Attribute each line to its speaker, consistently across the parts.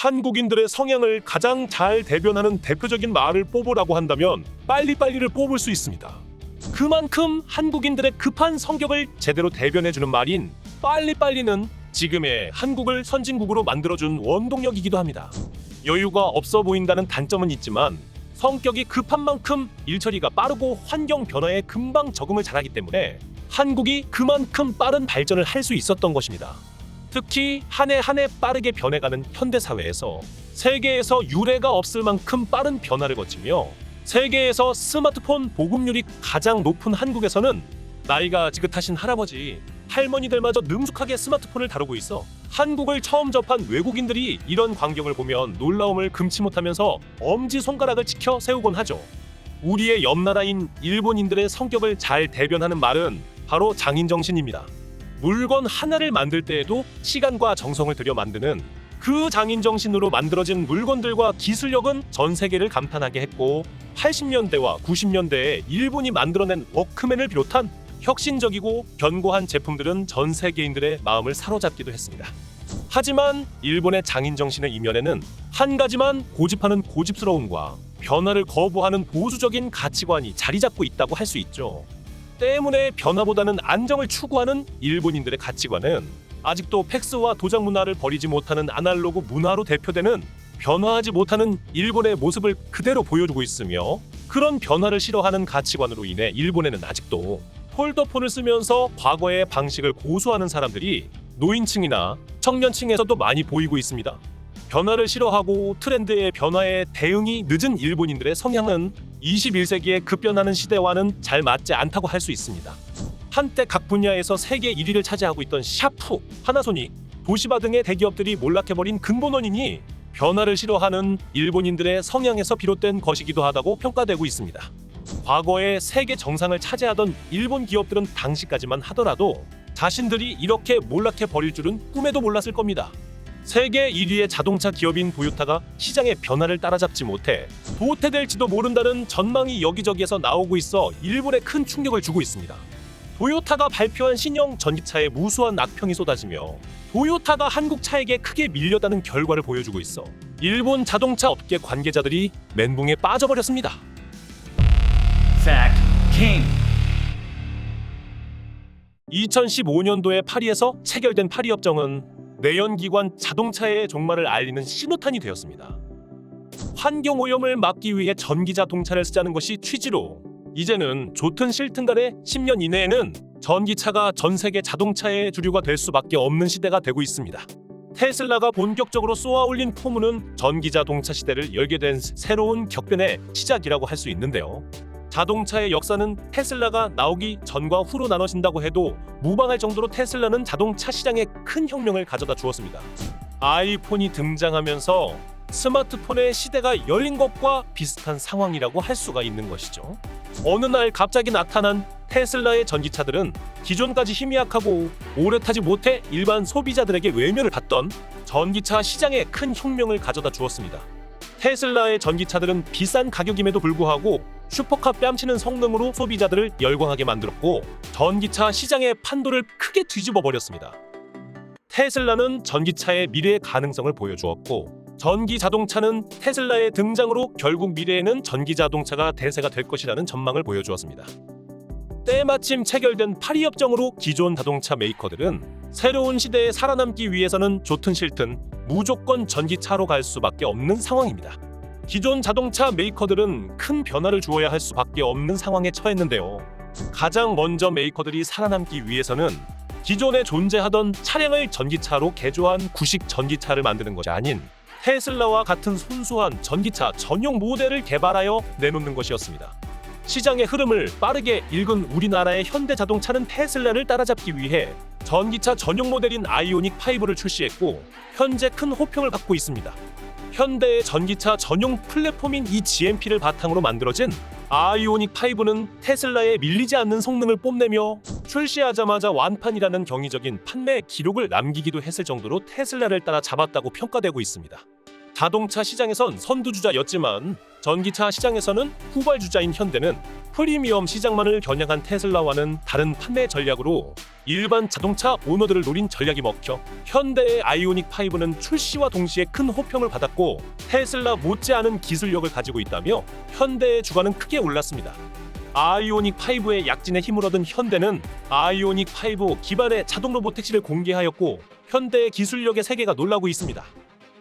Speaker 1: 한국인들의 성향을 가장 잘 대변하는 대표적인 말을 뽑으라고 한다면 빨리빨리를 뽑을 수 있습니다. 그만큼 한국인들의 급한 성격을 제대로 대변해주는 말인 빨리빨리는 지금의 한국을 선진국으로 만들어준 원동력이기도 합니다. 여유가 없어 보인다는 단점은 있지만 성격이 급한 만큼 일처리가 빠르고 환경 변화에 금방 적응을 잘하기 때문에 한국이 그만큼 빠른 발전을 할 수 있었던 것입니다. 특히 한 해 한 해 빠르게 변해가는 현대사회에서 세계에서 유례가 없을 만큼 빠른 변화를 거치며 세계에서 스마트폰 보급률이 가장 높은 한국에서는 나이가 지긋하신 할아버지, 할머니들마저 능숙하게 스마트폰을 다루고 있어 한국을 처음 접한 외국인들이 이런 광경을 보면 놀라움을 금치 못하면서 엄지손가락을 치켜 세우곤 하죠. 우리의 옆나라인 일본인들의 성격을 잘 대변하는 말은 바로 장인정신입니다. 물건 하나를 만들 때에도 시간과 정성을 들여 만드는 그 장인정신으로 만들어진 물건들과 기술력은 전 세계를 감탄하게 했고 80년대와 90년대에 일본이 만들어낸 워크맨을 비롯한 혁신적이고 견고한 제품들은 전 세계인들의 마음을 사로잡기도 했습니다. 하지만 일본의 장인정신의 이면에는 한 가지만 고집하는 고집스러움과 변화를 거부하는 보수적인 가치관이 자리 잡고 있다고 할 수 있죠. 때문에 변화보다는 안정을 추구하는 일본인들의 가치관은 아직도 팩스와 도장 문화를 버리지 못하는 아날로그 문화로 대표되는 변화하지 못하는 일본의 모습을 그대로 보여주고 있으며 그런 변화를 싫어하는 가치관으로 인해 일본에는 아직도 폴더폰을 쓰면서 과거의 방식을 고수하는 사람들이 노인층이나 청년층에서도 많이 보이고 있습니다. 변화를 싫어하고 트렌드의 변화에 대응이 늦은 일본인들의 성향은 21세기의 급변하는 시대와는 잘 맞지 않다고 할 수 있습니다. 한때 각 분야에서 세계 1위를 차지하고 있던 샤프, 파나소닉, 도시바 등의 대기업들이 몰락해버린 근본 원인이 변화를 싫어하는 일본인들의 성향에서 비롯된 것이기도 하다고 평가되고 있습니다. 과거에 세계 정상을 차지하던 일본 기업들은 당시까지만 하더라도 자신들이 이렇게 몰락해버릴 줄은 꿈에도 몰랐을 겁니다. 세계 1위의 자동차 기업인 도요타가 시장의 변화를 따라잡지 못해 도태될지도 모른다는 전망이 여기저기에서 나오고 있어 일본에 큰 충격을 주고 있습니다. 도요타가 발표한 신형 전기차에 무수한 악평이 쏟아지며 도요타가 한국 차에게 크게 밀려다는 결과를 보여주고 있어 일본 자동차 업계 관계자들이 멘붕에 빠져버렸습니다.
Speaker 2: Fact King.
Speaker 1: 2015년도에 파리에서 체결된 파리협정은 내연기관 자동차의 종말을 알리는 신호탄이 되었습니다. 환경오염을 막기 위해 전기자동차를 쓰자는 것이 취지로 이제는 좋든 싫든 간에 10년 이내에는 전기차가 전 세계 자동차의 주류가 될 수밖에 없는 시대가 되고 있습니다. 테슬라가 본격적으로 쏘아올린 포문은 전기자동차 시대를 열게 된 새로운 격변의 시작이라고 할 수 있는데요. 자동차의 역사는 테슬라가 나오기 전과 후로 나눠진다고 해도 무방할 정도로 테슬라는 자동차 시장에 큰 혁명을 가져다 주었습니다. 아이폰이 등장하면서 스마트폰의 시대가 열린 것과 비슷한 상황이라고 할 수가 있는 것이죠. 어느 날 갑자기 나타난 테슬라의 전기차들은 기존까지 힘이 약하고 오래 타지 못해 일반 소비자들에게 외면을 받던 전기차 시장에 큰 혁명을 가져다 주었습니다. 테슬라의 전기차들은 비싼 가격임에도 불구하고 슈퍼카 뺨치는 성능으로 소비자들을 열광하게 만들었고 전기차 시장의 판도를 크게 뒤집어 버렸습니다. 테슬라는 전기차의 미래의 가능성을 보여주었고 전기 자동차는 테슬라의 등장으로 결국 미래에는 전기 자동차가 대세가 될 것이라는 전망을 보여주었습니다. 때마침 체결된 파리협정으로 기존 자동차 메이커들은 새로운 시대에 살아남기 위해서는 좋든 싫든 무조건 전기차로 갈 수밖에 없는 상황입니다. 기존 자동차 메이커들은 큰 변화를 주어야 할 수밖에 없는 상황에 처했는데요. 가장 먼저 메이커들이 살아남기 위해서는 기존에 존재하던 차량을 전기차로 개조한 구식 전기차를 만드는 것이 아닌 테슬라와 같은 순수한 전기차 전용 모델을 개발하여 내놓는 것이었습니다. 시장의 흐름을 빠르게 읽은 우리나라의 현대자동차는 테슬라를 따라잡기 위해 전기차 전용 모델인 아이오닉 5를 출시했고 현재 큰 호평을 받고 있습니다. 현대의 전기차 전용 플랫폼인 이 GMP를 바탕으로 만들어진 아이오닉 5는 테슬라에 밀리지 않는 성능을 뽐내며 출시하자마자 완판이라는 경이적인 판매 기록을 남기기도 했을 정도로 테슬라를 따라잡았다고 평가되고 있습니다. 자동차 시장에선 선두주자였지만 전기차 시장에서는 후발주자인 현대는 프리미엄 시장만을 겨냥한 테슬라와는 다른 판매 전략으로 일반 자동차 오너들을 노린 전략이 먹혀 현대의 아이오닉 5는 출시와 동시에 큰 호평을 받았고 테슬라 못지않은 기술력을 가지고 있다며 현대의 주가는 크게 올랐습니다. 아이오닉 5의 약진에 힘을 얻은 현대는 아이오닉 5 기반의 자동 로봇 택시를 공개하였고 현대의 기술력의 세계가 놀라고 있습니다.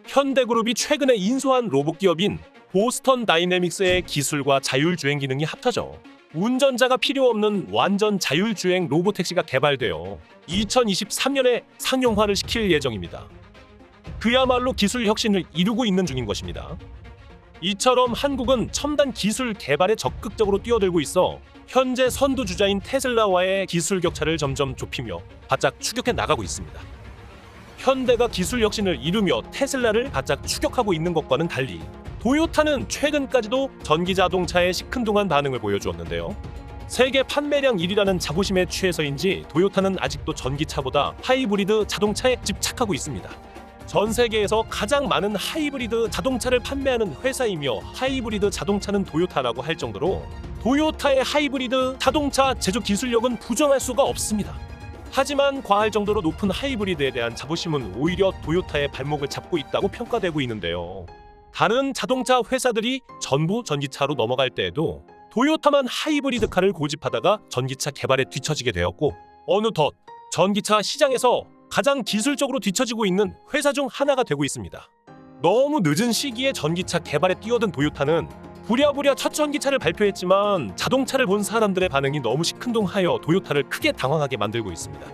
Speaker 1: 현대그룹이 최근에 인수한 로봇 기업인 보스턴 다이내믹스의 기술과 자율주행 기능이 합쳐져 운전자가 필요 없는 완전 자율주행 로봇택시가 개발되어 2023년에 상용화를 시킬 예정입니다. 그야말로 기술 혁신을 이루고 있는 중인 것입니다. 이처럼 한국은 첨단 기술 개발에 적극적으로 뛰어들고 있어 현재 선두주자인 테슬라와의 기술 격차를 점점 좁히며 바짝 추격해 나가고 있습니다. 현대가 기술 혁신을 이루며 테슬라를 바짝 추격하고 있는 것과는 달리 도요타는 최근까지도 전기자동차에 시큰둥한 반응을 보여주었는데요. 세계 판매량 1위라는 자부심에 취해서인지 도요타는 아직도 전기차보다 하이브리드 자동차에 집착하고 있습니다. 전 세계에서 가장 많은 하이브리드 자동차를 판매하는 회사이며 하이브리드 자동차는 도요타라고 할 정도로 도요타의 하이브리드 자동차 제조 기술력은 부정할 수가 없습니다. 하지만 과할 정도로 높은 하이브리드에 대한 자부심은 오히려 도요타의 발목을 잡고 있다고 평가되고 있는데요. 다른 자동차 회사들이 전부 전기차로 넘어갈 때에도 도요타만 하이브리드카를 고집하다가 전기차 개발에 뒤처지게 되었고 어느덧 전기차 시장에서 가장 기술적으로 뒤처지고 있는 회사 중 하나가 되고 있습니다. 너무 늦은 시기에 전기차 개발에 뛰어든 도요타는 부랴부랴 첫 전기차를 발표했지만 자동차를 본 사람들의 반응이 너무 시큰둥하여 도요타를 크게 당황하게 만들고 있습니다.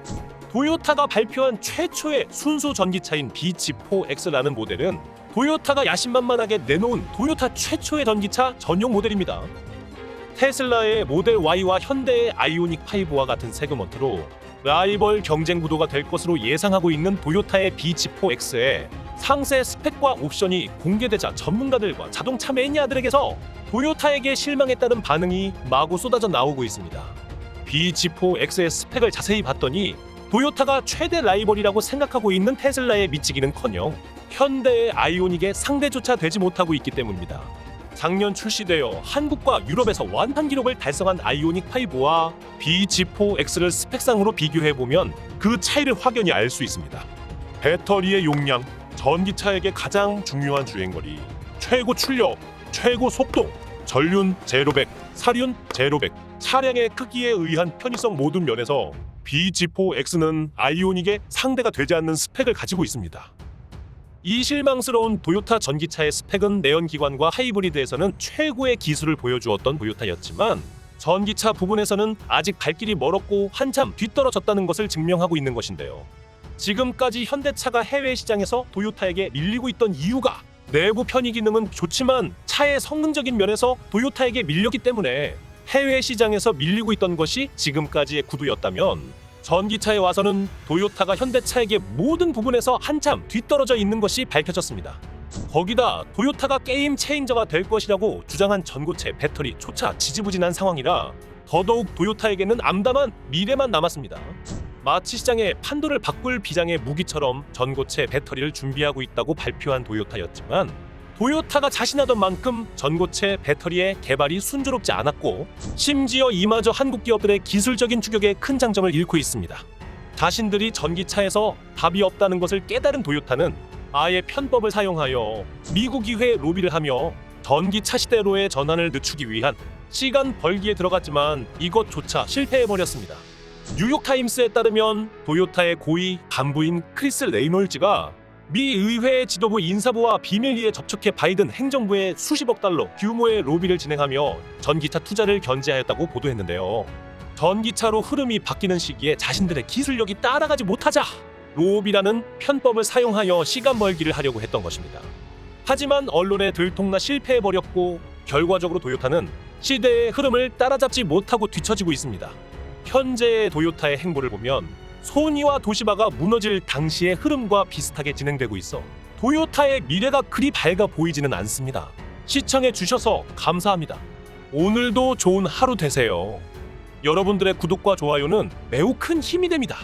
Speaker 1: 도요타가 발표한 최초의 순수 전기차인 비치4X라는 모델은 도요타가 야심만만하게 내놓은 도요타 최초의 전기차 전용 모델입니다. 테슬라의 모델 Y와 현대의 아이오닉 5와 같은 세그먼트로 라이벌 경쟁 구도가 될 것으로 예상하고 있는 도요타의 비치4X의 상세 스펙과 옵션이 공개되자 전문가들과 자동차 매니아들에게서 도요타에게 실망했다는 반응이 마구 쏟아져 나오고 있습니다. 비치4X의 스펙을 자세히 봤더니 도요타가 최대 라이벌이라고 생각하고 있는 테슬라에 미치기는커녕 현대의 아이오닉의 상대조차 되지 못하고 있기 때문입니다. 작년 출시되어 한국과 유럽에서 완판 기록을 달성한 아이오닉 5와 비치4X를 스펙상으로 비교해보면 그 차이를 확연히 알 수 있습니다. 배터리의 용량, 전기차에게 가장 중요한 주행거리, 최고 출력, 최고 속도, 전륜 제로백, 사륜 제로백, 차량의 크기에 의한 편의성 모든 면에서 비치4X는 아이오닉의 상대가 되지 않는 스펙을 가지고 있습니다. 이 실망스러운 도요타 전기차의 스펙은 내연기관과 하이브리드에서는 최고의 기술을 보여주었던 도요타였지만 전기차 부분에서는 아직 갈 길이 멀었고 한참 뒤떨어졌다는 것을 증명하고 있는 것인데요. 지금까지 현대차가 해외 시장에서 도요타에게 밀리고 있던 이유가 내부 편의 기능은 좋지만 차의 성능적인 면에서 도요타에게 밀렸기 때문에 해외 시장에서 밀리고 있던 것이 지금까지의 구도였다면 전기차에 와서는 도요타가 현대차에게 모든 부분에서 한참 뒤떨어져 있는 것이 밝혀졌습니다. 거기다 도요타가 게임 체인저가 될 것이라고 주장한 전고체 배터리조차 지지부진한 상황이라 더더욱 도요타에게는 암담한 미래만 남았습니다. 마치 시장에 판도를 바꿀 비장의 무기처럼 전고체 배터리를 준비하고 있다고 발표한 도요타였지만 도요타가 자신하던 만큼 전고체 배터리의 개발이 순조롭지 않았고 심지어 이마저 한국 기업들의 기술적인 추격에 큰 장점을 잃고 있습니다. 자신들이 전기차에서 답이 없다는 것을 깨달은 도요타는 아예 편법을 사용하여 미국 의회에 로비를 하며 전기차 시대로의 전환을 늦추기 위한 시간 벌기에 들어갔지만 이것조차 실패해버렸습니다. 뉴욕타임스에 따르면 도요타의 고위 간부인 크리스 레이놀즈가 미 의회 지도부 인사부와 비밀리에 접촉해 바이든 행정부에 수십억 달러 규모의 로비를 진행하며 전기차 투자를 견제하였다고 보도했는데요. 전기차로 흐름이 바뀌는 시기에 자신들의 기술력이 따라가지 못하자 로비라는 편법을 사용하여 시간 벌기를 하려고 했던 것입니다. 하지만 언론에 들통나 실패해버렸고 결과적으로 도요타는 시대의 흐름을 따라잡지 못하고 뒤처지고 있습니다. 현재의 도요타의 행보를 보면 소니와 도시바가 무너질 당시의 흐름과 비슷하게 진행되고 있어 도요타의 미래가 그리 밝아 보이지는 않습니다. 시청해 주셔서 감사합니다. 오늘도 좋은 하루 되세요. 여러분들의 구독과 좋아요는 매우 큰 힘이 됩니다.